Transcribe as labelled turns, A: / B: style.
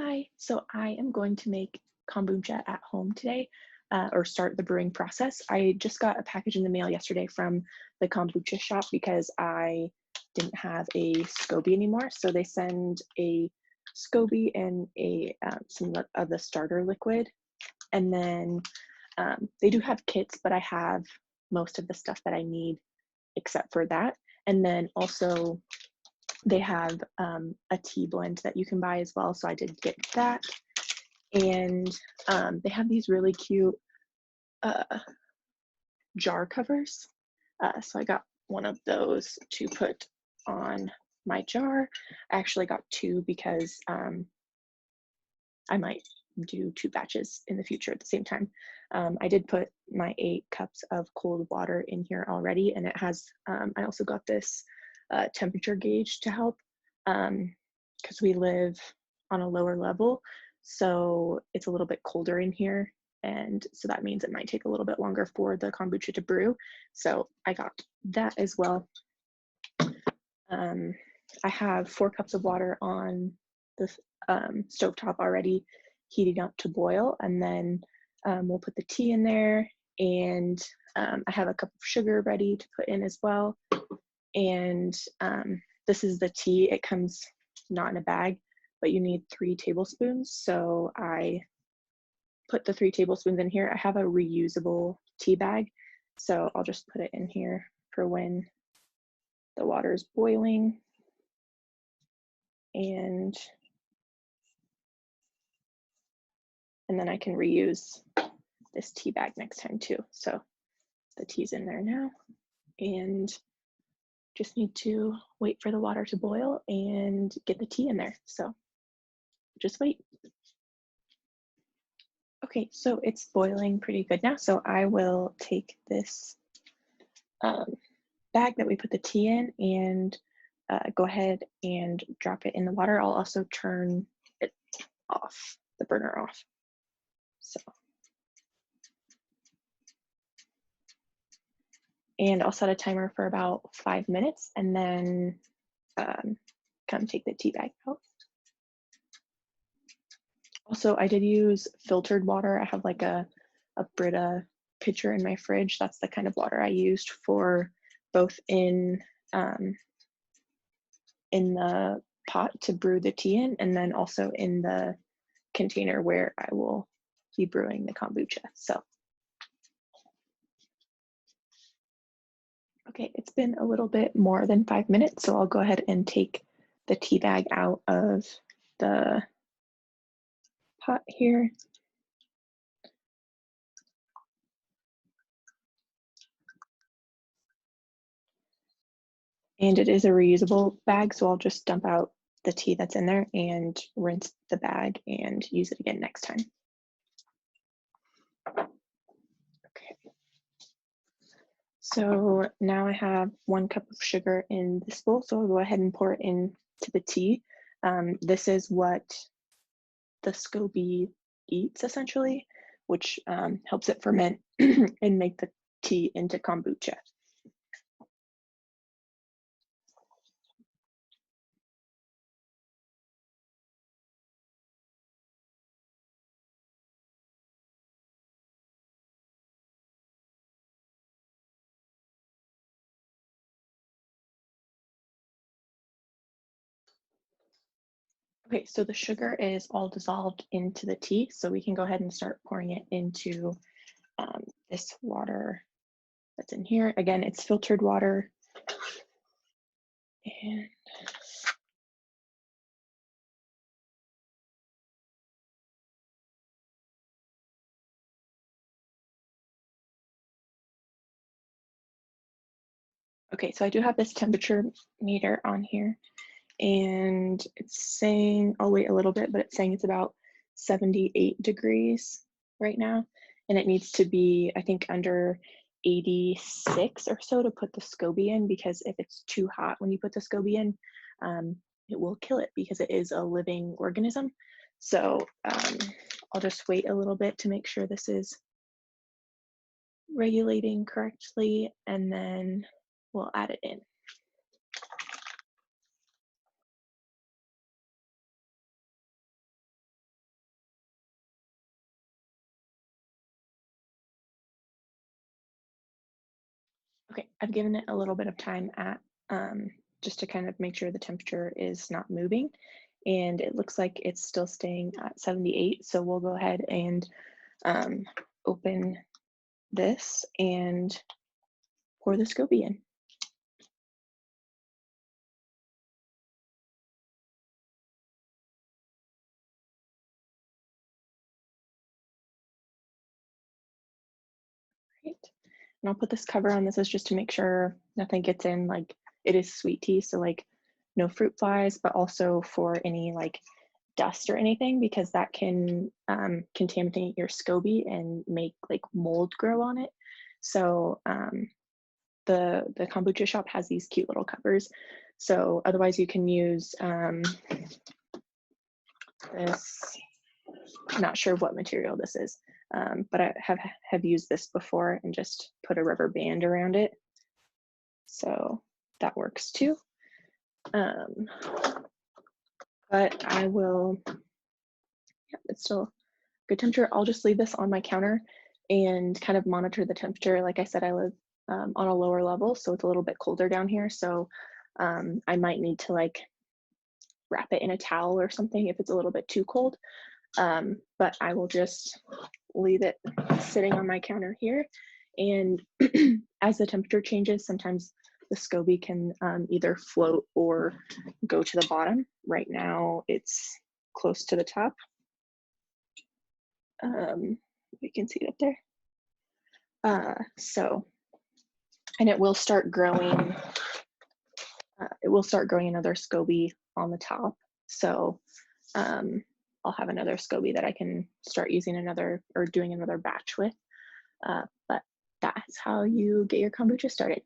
A: Hi, so I am going to make kombucha at home today, or start the brewing process. I just got a package in the mail yesterday from the Kombucha Shop because I didn't have a SCOBY anymore. So they send a SCOBY and some of the starter liquid. And then they do have kits, but I have most of the stuff that I need except for that. And then also they have a tea blend that you can buy as well. So I did get that. And they have these really cute jar covers. So I got one of those to put on my jar. I actually got two because I might do two batches in the future at the same time. I did put my 8 cups of cold water in here already, and it has, I also got this temperature gauge to help because we live on a lower level, so it's a little bit colder in here, and so that means it might take a little bit longer for the kombucha to brew. So I got that as well. I have 4 cups of water on the stovetop already heating up to boil, and then we'll put the tea in there, and I have a cup of sugar ready to put in as well. And this is the tea. It comes not in a bag, but you need 3 tablespoons. So I put the 3 tablespoons in here. I have a reusable tea bag, so I'll just put it in here for when the water is boiling. And then I can reuse this tea bag next time too. So the tea's in there now, and just need to wait for the water to boil and get the tea in there. So just wait. Okay, so it's boiling pretty good now. So I will take this bag that we put the tea in and go ahead and drop it in the water. I'll also turn it off, the burner off. So, and I'll set a timer for about 5 minutes and then come take the tea bag out. Also, I did use filtered water. I have like a Brita pitcher in my fridge. That's the kind of water I used for both in the pot to brew the tea in, and then also in the container where I will be brewing the kombucha. So, okay, it's been a little bit more than 5 minutes, so I'll go ahead and take the tea bag out of the pot here. And it is a reusable bag, so I'll just dump out the tea that's in there and rinse the bag and use it again next time. Okay. So now I have 1 cup of sugar in this bowl, so I'll go ahead and pour it into the tea. This is what the SCOBY eats essentially, which helps it ferment and make the tea into kombucha. Okay, so the sugar is all dissolved into the tea, so we can go ahead and start pouring it into this water that's in here. Again, it's filtered water. And okay, so I do have this temperature meter on here, and it's saying, I'll wait a little bit, but it's saying it's about 78 degrees right now, and it needs to be, I think, under 86 or so to put the SCOBY in, because if it's too hot when you put the SCOBY in, it will kill it because it is a living organism. So I'll just wait a little bit to make sure this is regulating correctly, and then we'll add it in. Okay, I've given it a little bit of time at just to kind of make sure the temperature is not moving. And it looks like it's still staying at 78. So we'll go ahead and um, open this and pour the SCOBY in. Right. And I'll put this cover on. This is just to make sure nothing gets in. Like, it is sweet tea, so like no fruit flies, but also for any like dust or anything, because that can contaminate your SCOBY and make like mold grow on it. So the Kombucha Shop has these cute little covers. So otherwise you can use this, I'm not sure what material this is, but I have used this before and just put a rubber band around it. So that works too. But I will, yeah, it's still good temperature. I'll just leave this on my counter and kind of monitor the temperature. Like I said, I live on a lower level, so it's a little bit colder down here. So I might need to like wrap it in a towel or something if it's a little bit too cold. But I will just leave it sitting on my counter here. And as the temperature changes, sometimes the SCOBY can either float or go to the bottom. Right now it's close to the top. You can see it up there. And it will start growing. It will start growing another SCOBY on the top. So I'll have another SCOBY that I can start using another or doing another batch with. But that's how you get your kombucha started.